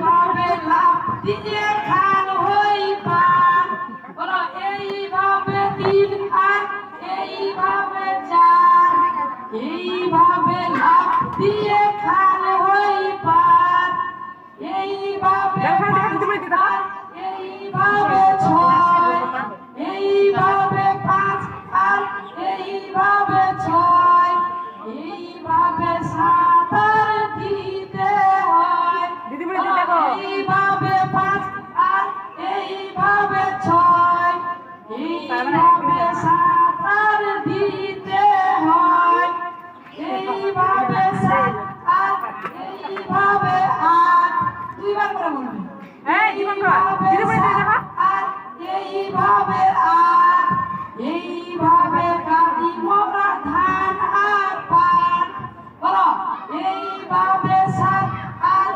এইভাবে লাফ দিয়ে খাল হই পার বলো এইভাবে 3 আর এইভাবে 4 এইভাবে লাফ দিয়ে খাল হই পার এইভাবে 5 আর এইভাবে 6 এইভাবে 5 আর এইভাবে 6 এইভাবে 7 আর দিতে হয় এইভাবে 5 আর এইভাবে 6 এইভাবে 7 আর দিতে হয় এইভাবে 7 আর এইভাবে 8 দুইবার করে বলবে এইভাবে 7 আর এইভাবে 8 এইভাবে কাটি মোরা ধান আর পান বলো এইভাবে 7 আর